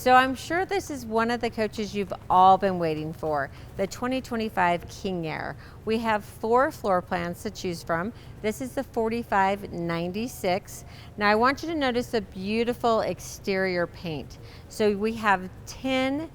So I'm sure this is one of the coaches you've all been waiting for, the 2025 King Aire. We have 4 floor plans to choose from. This is the 4596. Now I want you to notice the beautiful exterior paint. So we have 10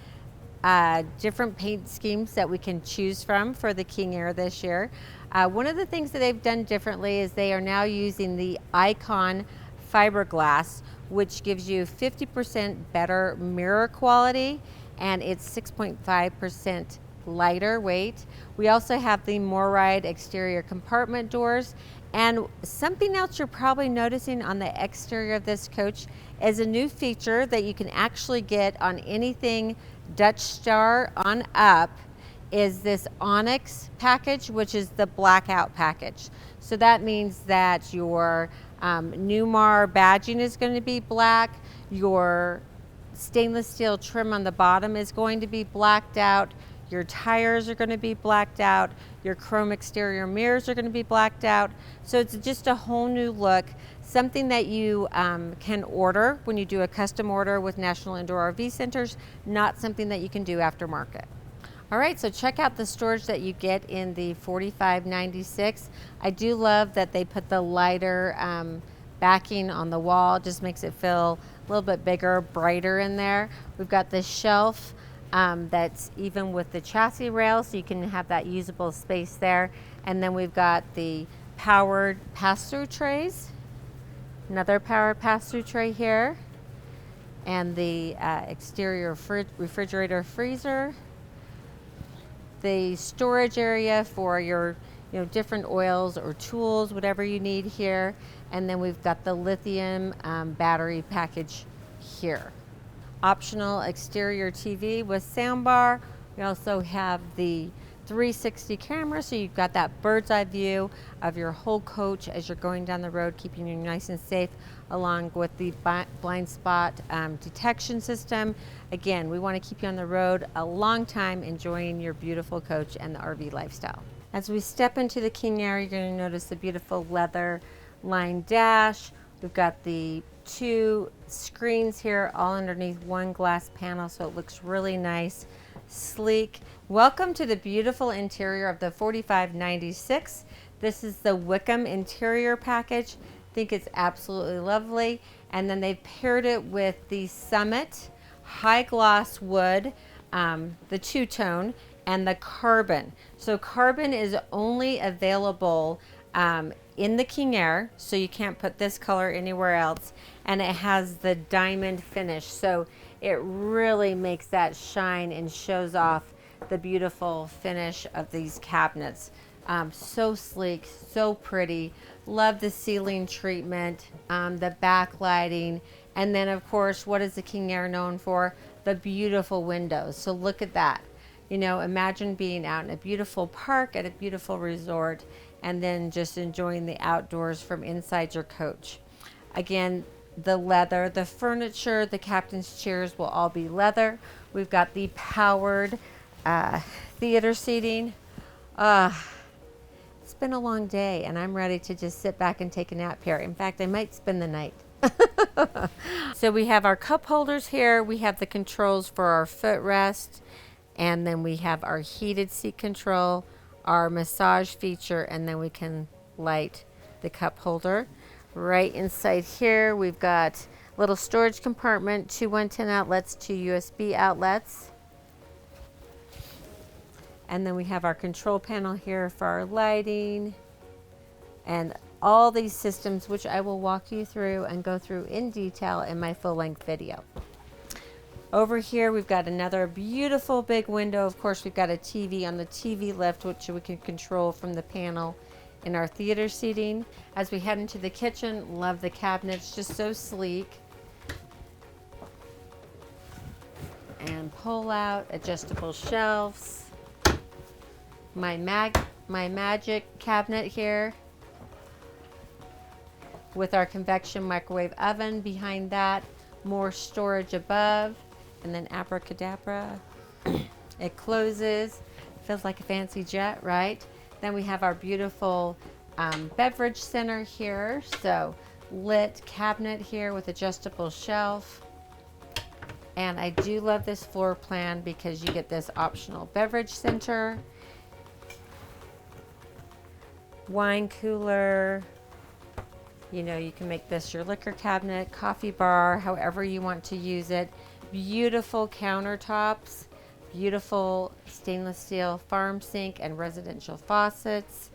different paint schemes that we can choose from for the King Aire this year. One of the things that they've done differently is they are now using the Icon fiberglass, which gives you 50% better mirror quality, and it's 6.5% lighter weight. We also have the MORride exterior compartment doors, and something else you're probably noticing on the exterior of this coach is a new feature that you can actually get on anything Dutch Star on up, is this Onyx package, which is the blackout package. So that means that your Newmar badging is going to be black, your stainless steel trim on the bottom is going to be blacked out, your tires are going to be blacked out, your chrome exterior mirrors are going to be blacked out. So it's just a whole new look, something that you can order when you do a custom order with National Indoor RV Centers, not something that you can do aftermarket. All right, so check out the storage that you get in the 4596. I do love that they put the lighter backing on the wall. It just makes it feel a little bit bigger, brighter in there. We've got this shelf that's even with the chassis rail, so you can have that usable space there. And then we've got the powered pass-through trays, another powered pass-through tray here, and the exterior refrigerator freezer, the storage area for your different oils or tools, whatever you need here. And then we've got the lithium battery package here. Optional exterior TV with soundbar. We also have the 360 camera, so you've got that bird's eye view of your whole coach as you're going down the road, keeping you nice and safe, along with the blind spot detection system. Again, we want to keep you on the road a long time, enjoying your beautiful coach and the RV lifestyle. As we step into the King Aire, you're going to notice the beautiful leather lined dash. We've got the 2 screens here, all underneath one glass panel, so it looks really nice, sleek. Welcome to the beautiful interior of the 4596. This is the Wickham interior package. I think it's absolutely lovely. And then they've paired it with the Summit high gloss wood, the two-tone, and the carbon. So carbon is only available in the King Aire, so you can't put this color anywhere else. And it has the diamond finish, so it really makes that shine and shows off the beautiful finish of these cabinets. So sleek, so pretty. Love the ceiling treatment, the backlighting, and then of course, what is the King Aire known for? The beautiful windows. So look at that. Imagine being out in a beautiful park at a beautiful resort, and then just enjoying the outdoors from inside your coach. Again, the leather, the furniture, the captain's chairs will all be leather. We've got the powered theater seating. It's been a long day, and I'm ready to just sit back and take a nap here. In fact, I might spend the night. So we have our cup holders here. We have the controls for our footrest, and then we have our heated seat control, our massage feature, and then we can light the cup holder. Right inside here, we've got a little storage compartment, 2 110 outlets, 2 USB outlets. And then we have our control panel here for our lighting and all these systems, which I will walk you through and go through in detail in my full-length video. Over here, we've got another beautiful big window. Of course, we've got a TV on the TV lift, which we can control from the panel in our theater seating. As we head into the kitchen, love the cabinets, just so sleek. And pull out adjustable shelves. My magic cabinet here with our convection microwave oven behind that, more storage above, and then abracadabra, it closes. Feels like a fancy jet, right? Then we have our beautiful beverage center here. So lit cabinet here with adjustable shelf. And I do love this floor plan because you get this optional beverage center, wine cooler. You know, you can make this your liquor cabinet, coffee bar, however you want to use it. Beautiful countertops, beautiful stainless steel farm sink and residential faucets,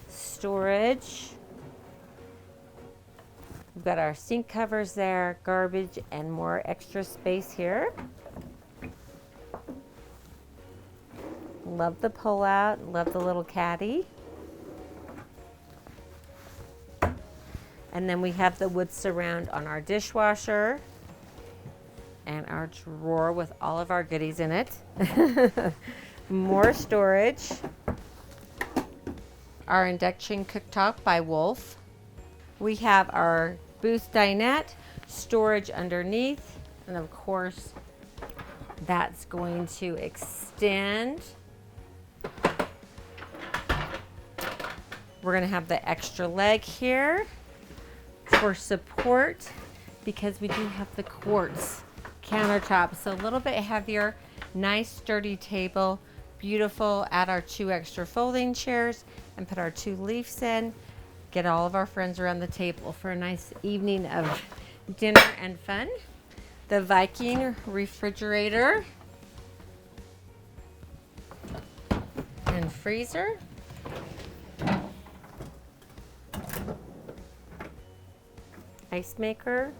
storage. We've got our sink covers there, garbage, and more extra space here. Love the pull-out, love the little caddy. And then we have the wood surround on our dishwasher and our drawer with all of our goodies in it. More storage. Our induction cooktop by Wolf. We have our booth dinette, storage underneath, and of course that's going to extend. We're going to have the extra leg here for support because we do have the quartz countertop, so a little bit heavier, nice sturdy table, beautiful. Add our 2 extra folding chairs and put our 2 leaves in. Get all of our friends around the table for a nice evening of dinner and fun. The Viking refrigerator and freezer. Ice maker.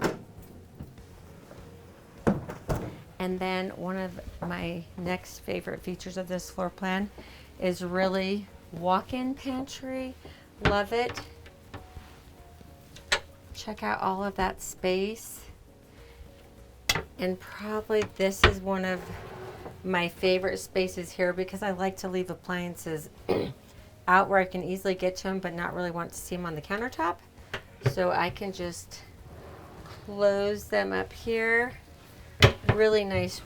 And then one of my next favorite features of this floor plan is really walk-in pantry. Love it. Check out all of that space. And probably this is one of my favorite spaces here because I like to leave appliances out where I can easily get to them but not really want to see them on the countertop. So I can just close them up here. Really nice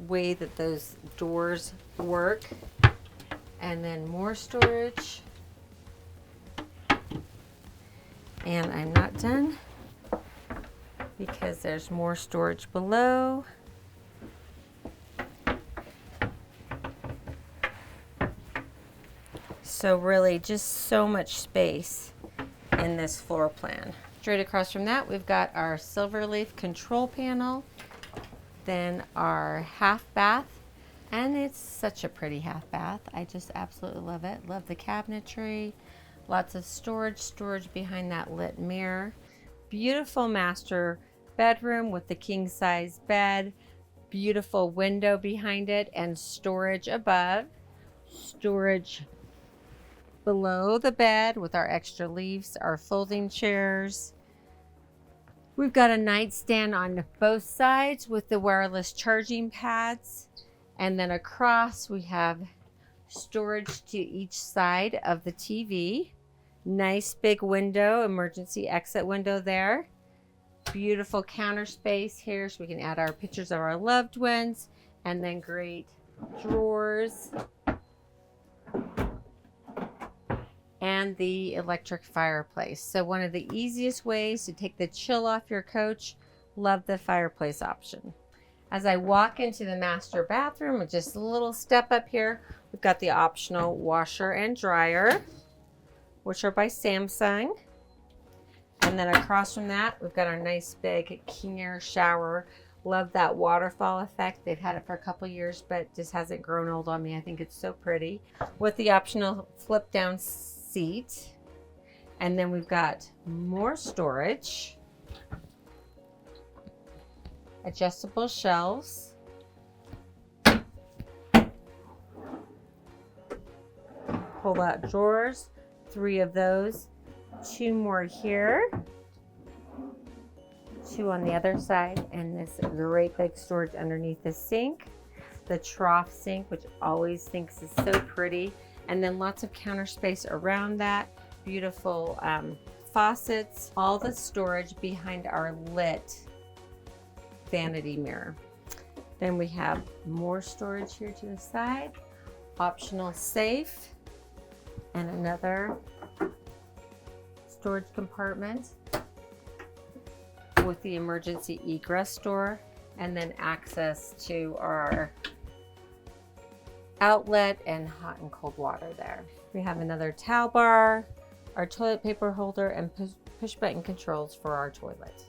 way that those doors work. And then more storage. And I'm not done because there's more storage below. So really just so much space in this floor plan. Straight across from that, we've got our Silverleaf control panel, then our half bath, and it's such a pretty half bath. I just absolutely love it. Love the cabinetry, lots of storage behind that lit mirror. Beautiful master bedroom with the king size bed, beautiful window behind it, and storage above, storage below the bed with our extra leaves, our folding chairs. We've got a nightstand on both sides with the wireless charging pads. And then across we have storage to each side of the TV. Nice big window, emergency exit window there. Beautiful counter space here so we can add our pictures of our loved ones. And then great drawers. And the electric fireplace. So one of the easiest ways to take the chill off your coach. Love the fireplace option. As I walk into the master bathroom, with just a little step up here, we've got the optional washer and dryer, which are by Samsung. And then across from that, we've got our nice big King Aire shower. Love that waterfall effect. They've had it for a couple years, but just hasn't grown old on me. I think it's so pretty. With the optional flip down seat. And then we've got more storage. Adjustable shelves. Pull out drawers, 3 of those, 2 more here, 2 on the other side, and this great big storage underneath the sink. The trough sink, which always thinks is so pretty, and then lots of counter space around that. Beautiful faucets, all the storage behind our lit vanity mirror. Then we have more storage here to the side, optional safe, and another storage compartment with the emergency egress door and then access to our outlet and hot and cold water there. We have another towel bar, our toilet paper holder, and push button controls for our toilet.